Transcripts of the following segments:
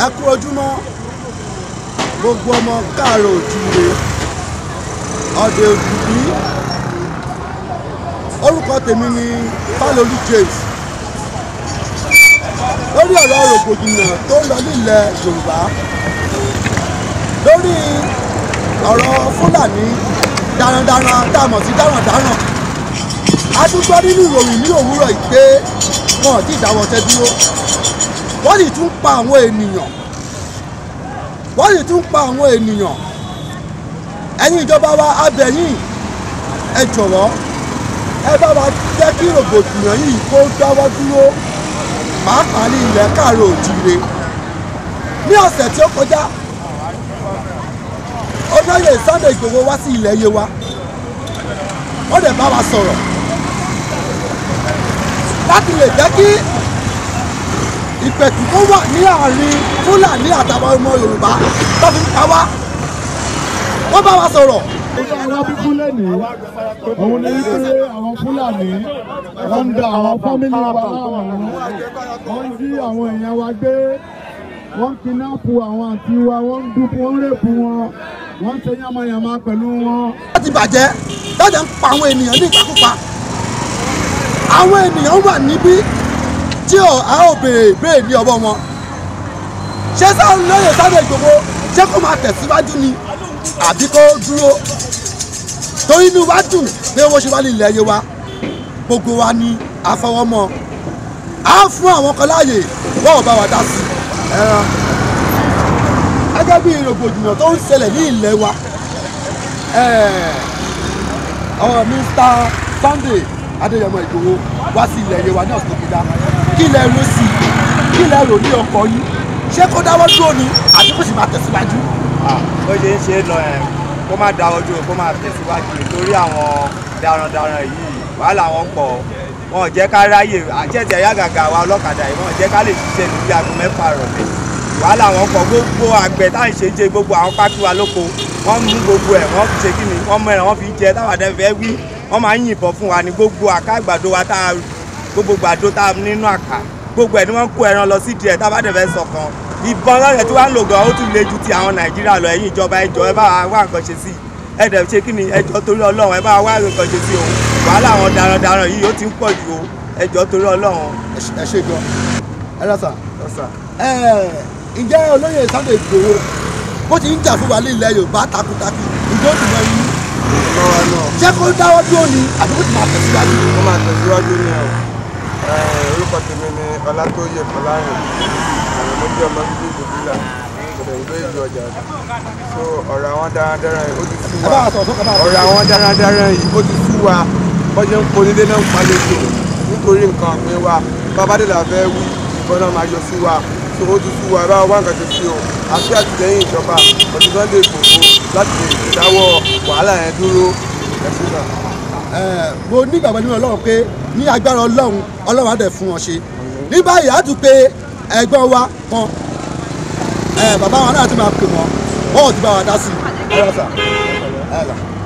ẹ kú ojúmọ́ gbogbo ọmọ káàárọ̀ oòjíire ọdẹ òdùbí orúkọ tèmi ni Fálolú James. Lórí ọ̀rọ̀ rògbòdìyàn tó ń lọ nílẹ̀ Yorùbá lórí ọ̀rọ̀ Fúlàní darandaran tá a mọ̀ sí darandaran, a tún gbọ́ nínú ìròyìn ní òwúrọ̀ yìí pé wọn ò tí ì dáwọ́ṣẹ́ dúró, wọ́n sì tún pa àwọn ènìyàn, ẹ̀yin ìjọba wa a bẹ̀ yín, ẹ jọ̀wọ́ ẹ bá wa jẹ́ kí rògbòdìyàn yìí kó dáwọ́ dúró, pàápàá ní ilẹ̀ káàárọ̀ oòjíire. Ní ọ̀sẹ̀ tí ó kọjá, olóyè Sunday Igboho wá sí ilẹ̀ Yewa, wọ́n dẹ̀ bá wa sọ̀rọ̀ láti lè jẹ́ kí ìpẹ̀tù tó wà ní àárín Fúlàní àtàwọn ọmọ Yorùbá tó fi ká wá, wọ́n bá wa sọ̀rọ̀. Àwọn bíbú lẹ́nìí, òun ni wípé àwọn Fúlàní wọ́n ń da àwọn fámìlì wa láwọn, wọ́n ń jí àwọn èèyàn wa gbé, wọ́n ń kidnapu àwọn àǹtí wa, wọ́n ń dúpọ̀, wọ́n ń rèpù wọn, wọ́n ń ṣe yánmayànmá pẹ̀lú wọn. Wọ́n ti bàjẹ́ lọ́jà ń pa àwọn ènìyàn ní ìpakúpa. Àwọn ènìyàn wà níbí tí a ó béèrè ìbéèrè ní ọwọ́ wọn. Ṣé lóye Sunday Igboho ṣé kó máa tẹ̀síwájú ni àbí kó dúró? Torí inú wa dùn pé wọ́n ṣe wá ní ilẹ̀ Yewa, gbogbo wa ni àfọwọ́mọ́. A fún àwọn kan láàyè wọ́n ò bá wa dá sí ẹran. Gẹ́gẹ́ bí rògbòdìyàn tó ń ṣẹlẹ̀ ní ilẹ̀ wa, Mr. Sunday Adéyẹmọ Ìgbòho wá sí ilẹ̀ Yewa ní ọ̀sẹ̀ tó kọjá. Kí lẹ rò sí i? Kí lẹ rò ní ọkọ̀ yìí? Ṣé kó dáwọ́ dúró ni àbí kó sì máa tẹ̀síwájú? Bó ṣe ń ṣe lọ kó má dáwọ́ dúró, kó máa tẹ̀síwájú nítorí àwọn darandaran yìí wàhálà wọn pọ̀. Wọn ò jẹ́ ká ráyè àjẹjẹ yàgàgà wa ọlọ́kadà yìí, wọn ò jẹ́ ká lè ṣiṣẹ́ níbi aago 6 rọ̀lẹ́. Wàhálà wọn pọ̀, gbogbo àgbẹ̀ táwọn ṣe jẹ gbogbo àwọn pákí wa lóko, wọ́n mú gbogbo ẹ̀, wọ́n fi ṣe kí ni, wọ́n mọ ẹ̀rọ wọn fi jẹ táwọn àdẹ́fẹ́ wí, wọ́n máa ń yìnbọn fún wa ní gbogbo àká àgbàdo wa gbogbo gbàdo tá nínú àká, gbogbo ẹ̀ ni wọ́n kó ẹran lọ sí díẹ̀ tá bá dẹ̀fẹ́ sọ̀kan. Ìbọn lọ́rẹ̀ tí wọ́n ń lò gan ó tún le ju ti àwọn Nàìjíríà lọ. Ẹ̀yin ìjọba ẹjọ́ ẹ bá wá nǹkan ṣe sí, ẹ dẹ̀ ṣe kí ni, ẹjọ́ torí Ọlọ́run ẹ bá wá nǹkan ṣe sí o. Wàhálà àwọn darandaran yìí ó ti ń pọ̀ jù o, ẹjọ́ torí Ọlọ́run. Ẹ ṣe gan. Ẹ lọ sà. Ǹjẹ́ olóyè Sunday Igboho bó ti ń jà fún wa ní ilẹ̀ Yorùbá takuntakun, ìjọ ti mọ yín? Ṣé kó dáwọ́ dúró ni àbí kó ti máa tẹ̀síwájú? Ó máa tẹ̀síwájú ní orúkọ tèmi ni Ọlátóyè Fọlárin, mo jẹ́ ọmọ bíbí Ìgbòbílà, ìgbòdò ìgbé ìlú Ọjà. So ọ̀rọ̀ àwọn darandaran yìí ó ti sú wa, bọ́ ṣe ń ponílé náà ń palejò nítorí nǹkan ọ̀gbìn wa. Babádélà fẹ́ wí ìbọn náà máa yọ sí wa, so ó ti sú wa, ẹ bá wá nǹkan ṣe sí o. Àfi àtìlẹ́yìn ìjọba ọdún Sunday Igboho láti lè dáwọ́ wàhálà yẹn dúró. Ẹ sí náà. Mo nígbàgbọ́ nínú Ọlọ́run pé ní agbára Ọlọ́run á dẹ̀ fún wọn ṣe. Ní báyìí á tún pé ẹ̀gbọ́n wa kan, bàbá wa náà ti máa pè wọ́n, wọ́n ò ti bá wa dá sí i.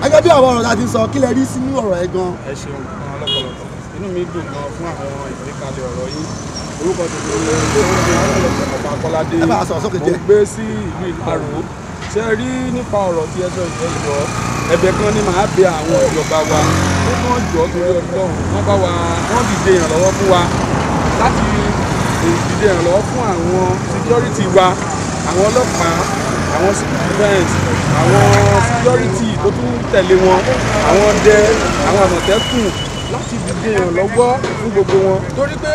Gẹ́gẹ́ bí àwọn ọ̀rọ̀ láti sọ, kí lẹ rí sínú ọ̀rọ̀ ẹ gan? Ẹ ṣeun gan lọ́pọ̀lọpọ̀, inú mi dùn gan fún àwọn ìgbékalẹ̀ ọ̀rọ̀ yìí. Orúkọ tèmi ni Ọba Kọ́ládé, mo gbé sí ìlú Ìláró. Ṣé rí nípa ọ̀rọ̀ tí ẹ sọ ìjọ ẹ̀bẹ̀ kan ni màá bẹ̀ àwọn ìjọba wa pé kí wọ́n jọ torí Ọlọ́run, wọ́n dìde ìrànlọ́wọ́ fún wa láti dìde ìrànlọ́wọ́ fún àwọn security wa, àwọn ọlọ́pàá, àwọn civil defence, àwọn security tó tún tẹ̀lé wọn, àwọn ọdẹ, àwọn àmọ̀tẹ́kùn, láti dìde ìrànlọ́wọ́ fún gbogbo wọn. Torí pé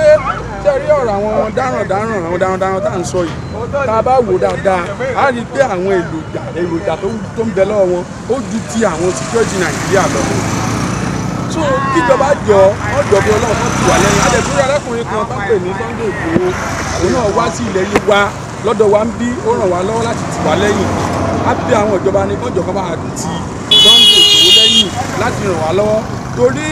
ṣé rí ọ̀rọ̀ àwọn darandaran tá à ń sọ yìí, tá a bá wò dáadáa á rí i pé àwọn èròjà tó ń bẹ lọ́wọ́ wọn ó ju ti àwọn security Nàìjíríà lọ. So kíjọba jọ ọjọ́ bí Ọlọ́run kan ti wà lẹ́yìn. Adẹ̀túrí arákùnrin kan bá pè ní Sunday Igboho, òun náà wá sí ilẹ̀ Yewa lọ́dọ̀ wa ń bí, ó ràn wá lọ́wọ́ láti tì wá lẹ́yìn. Á bí àwọn ìjọba ní kọ́jọ́ kan bá ti Sunday Igboho lẹ́yìn láti ràn wá lọ́wọ́. Torí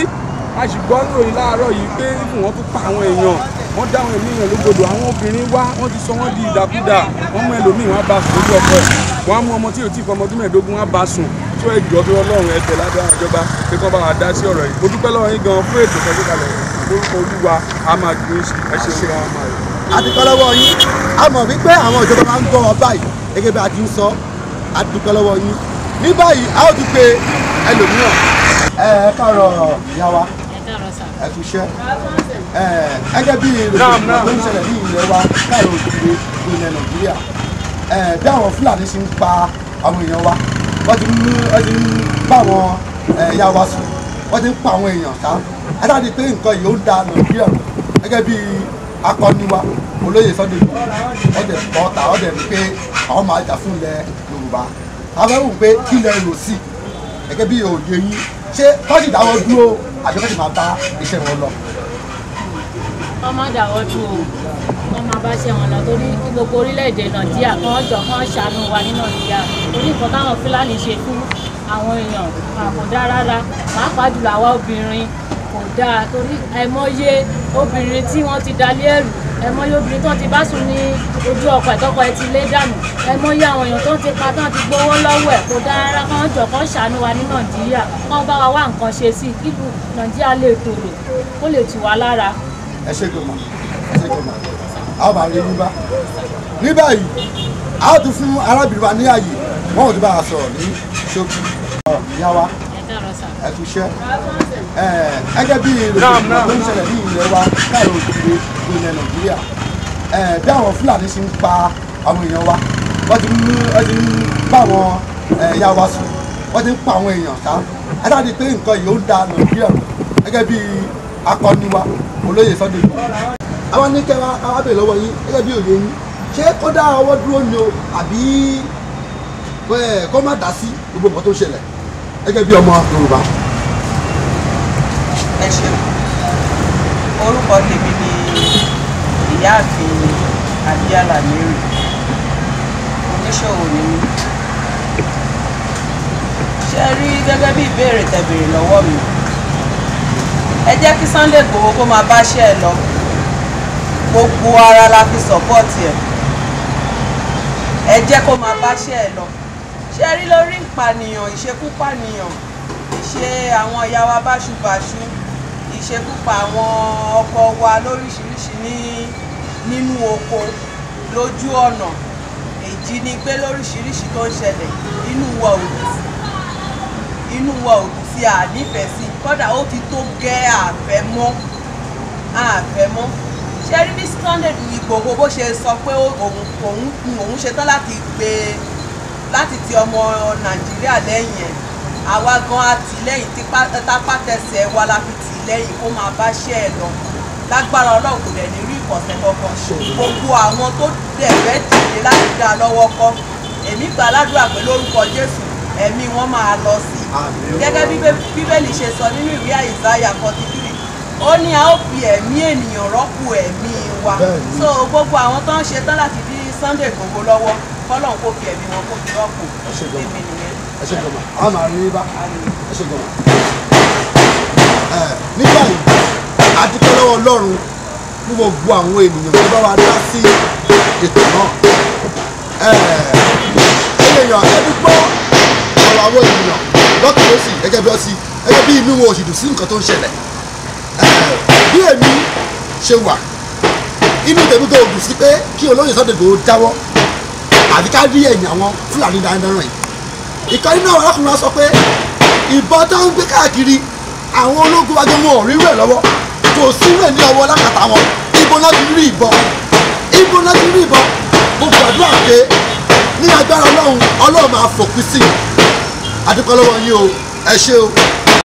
a sì gbọ́ ìròyìn láàárọ̀ yìí pé wọ́n tún pa àwọn èèyàn, wọ́n dá àwọn ènìyàn lógbodò, àwọn obìnrin wá wọ́n ti sọ wọ́n di ìdàkúdà, wọ́n mú ẹlòmíì wọ́n á bá sùn lójú ọkọ ẹ̀, wọ́n á mú ọmọ tí ò tí ì fọmọ ọdún 15 wọ́n á bá sùn. tó ẹjọ́ tó Ọlọ́run ẹ̀bẹ̀ lábẹ́ àwọn ìjọba pé kọ́ bá wa dá sí ọ̀rọ̀ yìí. Mo dúpẹ́ lọ́wọ́ yín gan fún ètò ìtọ́jú kalẹ̀ orúkọ Olúwa a máa gbé ẹ̀ṣẹ̀ wọn máa rẹ̀. A ti kọ́ lọ́wọ́ yín. a mọ̀ wípé àwọn ìjọba máa ń gbọ́ ọ báyìí gẹ́gẹ́ bí a ti ń sọ a dúpẹ́ lọ́wọ́ yín ní báyìí a ó ti pe ẹlòmíràn ẹ káàárọ̀ ìyá wa ẹ tún ṣẹ́ gẹ́gẹ́ bí ìròyìn tó ń ṣẹlẹ̀ ní ilẹ̀ wa káàárọ̀ òjìlé ilẹ̀ Nàìjíríà bí àwọn Fúlàní ṣe ń pa àwọn èèyàn wa wọ́n ti ń bá àwọn ìyá wa sùn wọ́n ti ń pa àwọn èèyàn ká ẹ dáàdi pé nǹkan yìí ó ń da Nàìjíríà gẹ́gẹ́ bí akọni wa olóyè Sunday ọdẹ tọ́ta ọdẹ ní pé àwọn máa jà fún ilẹ̀ Yorùbá abẹ́wò pé kí ilẹ̀ rò sí gẹ́gẹ́ bí òye yín ṣé kọ́sì dáwọ́ dúró àbí kọ́sì máa bá iṣẹ́ wọn lọ. wọ́n máa dáwọ́ dúró wọ́n máa bá iṣẹ́ wọn lọ torí gbogbo orílẹ̀-èdè Nàìjíríà kan jọ kan ṣàánú wa ní Nàìjíríà torí nǹkan táwọn Fúlàní ṣe fún àwọn èèyàn kò dáa rárá pàápàá jùlọ àwa obìnrin kò dáa torí àìmọye obìnrin tí wọ́n ti dalé ẹrù àìmọye obìnrin tó ti bá sùn ní ojú ọkọ ẹ̀tọ́kọ ẹ ti lé dànù àìmọye àwọn èèyàn tó ti pa tó ti gbowó lọ́wọ́ ẹ̀ kò dáa rárá kán jọ kán ṣàánú wa ní Nàìjíríà kán bá wa wá nǹkan ṣe sí kíkù Nàìjíríà lè tòrò kó lè tù wá lára. ẹ ṣe gbọmọ a ó máa rí yín bá ní báyìí a ó tún fún arábìnrin wa ní ààyè wọn ò tún bá a sọ̀rọ̀ ní ṣókí ìyá wa ẹ tún ṣẹ́ gẹ́gẹ́ bí ìròyìn tó ń ṣẹlẹ̀ ní ilẹ̀ wa káàárọ̀ òjìlé ilẹ̀ Nàìjíríà bí àwọn Fúlàní ṣe ń pa àwọn èèyàn wa wọ́n ti ń bá àwọn ìyá wa sùn wọ́n ti ń pa àwọn èèyàn ká ẹ dáàdi pé nǹkan yìí ó ń da Nàìjíríà gẹ́gẹ́ bí akọni wa olóyè Sunday àwọn ní kẹwàá arábìnrin lọ́wọ́ yín gẹ́gẹ́ bí òye yín ṣé kó dá ọwọ́ dúró ni o àbí kó má dá sí gbogbo nǹkan tó ń ṣẹlẹ̀ gẹ́gẹ́ bí ọmọ Yorùbá. ẹ ṣeun orúkọ tèmi ni ìyáàfin Abíálà Mary oníṣòwò ni mí ṣe rí gẹ́gẹ́ bí ìbéèrè tẹ́ béèrè lọ́wọ́ mi ẹ jẹ́ kí Sunday Igboho kó máa báṣẹ́ ẹ lọ gbogbo ara la fi sọ́pọ́ọ̀tì ẹ jẹ́ kó máa báṣẹ́ ẹ lọ ṣe rí lórí ìpànìyàn ìṣekúpànìyàn ìṣe àwọn ìyá wa báṣubàṣu ìṣekúpa àwọn ọkọ wa lóríṣiríṣi nínú oko lójú ọ̀nà ìjínigbé lóríṣiríṣi tó ń ṣẹlẹ̀ inú wa ò dùn sí ànífẹ̀ẹ́ sí kódà ó ti tó gẹ́ àfẹ́mọ́ ṣe rí bí Sunday Igboho bó ṣe sọ pé òun ṣetán láti ti ọmọ Nàìjíríà lẹ́yìn ẹ̀ àwa gan àtìlẹ́yìn tápátẹsẹ̀ wa la fi tì lẹ́yìn kó máa bá ṣẹ́ ẹ̀ lọ lágbára Ọlọ́run kò dẹ̀ ní rí ìkọ̀sẹ̀ kankan gbogbo àwọn tó dẹ̀ fẹ́ dìde láti dá lọ́wọ́ kọ́ èmi gbà ládùúrà pé lórúkọ Jésù ẹ̀mí wọn máa lọ sí i gẹ́gẹ́ bí Bíbélì ṣe sọ nínú ìwé Àìsáyà 43 ó ní a ó fi ẹ̀mí ènìyàn rọ́pò ẹ̀mí wa so gbogbo àwọn tó ń ṣe tán láti dí Sunday Igboho lọ́wọ́ kọ́lọ́n kó fi ẹ̀mí wọn kó fi rọ́pò èmi nìyẹn. ẹ ṣe gbọmọ àwọn máa rí bá ẹ ṣe gbọmọ. nígbà yìí a dúpẹ́ lọ́wọ́ Ọlọ́run fún gbogbo àwọn ènìyàn tó bá wa dá sí ètò náà. ènìyàn ẹni gbọ́ ọ̀rọ̀ àwọn ènìyàn lọ́tún lọ́sì gẹ́gẹ́ bí inú wọn ò sì dùn sí nǹkan tó ń ṣẹlẹ̀. bí èmi ṣe wà inú tèmi tó dùn sí pé kí olóyè Sunday Igboho jáwọ́ àbí ká rí ẹ̀yìn àwọn Fúlàní darandaran yìí. ìkan nínú àwọn arákùnrin wa sọ pé ìbọn tó ń gbé káàkiri àwọn ológun wájú wọn ò rí rẹ̀ lọ́wọ́ kò sí rẹ̀ ní ọwọ́ lákàtà wọn ibo náà ti rí ìbọn gbogbo àdúrà pé ní agbára Ọlọ́run máa fòpin sí i. a dúpẹ́ lọ́wọ́ yín o ẹ ṣé o.